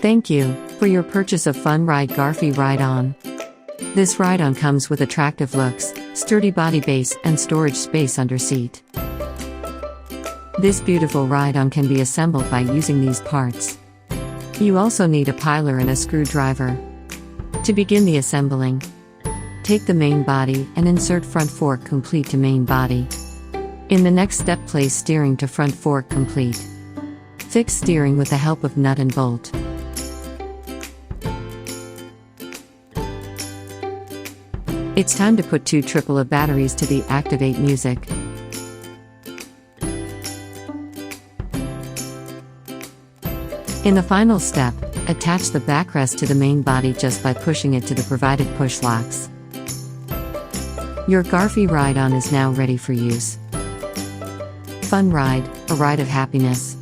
Thank you for your purchase of Funride Garffy Ride-On. This ride-on comes with attractive looks, sturdy body base and storage space under seat. This beautiful ride-on can be assembled by using these parts. You also need a piler and a screwdriver. To begin the assembling, take the main body and insert front fork complete to main body. In the next step, place steering to front fork complete. Fix steering with the help of nut and bolt. It's time to put 2 AAA batteries to the activate music. In the final step, attach the backrest to the main body just by pushing it to the provided push locks. Your Garffy Ride-On is now ready for use. Funride, a ride of happiness.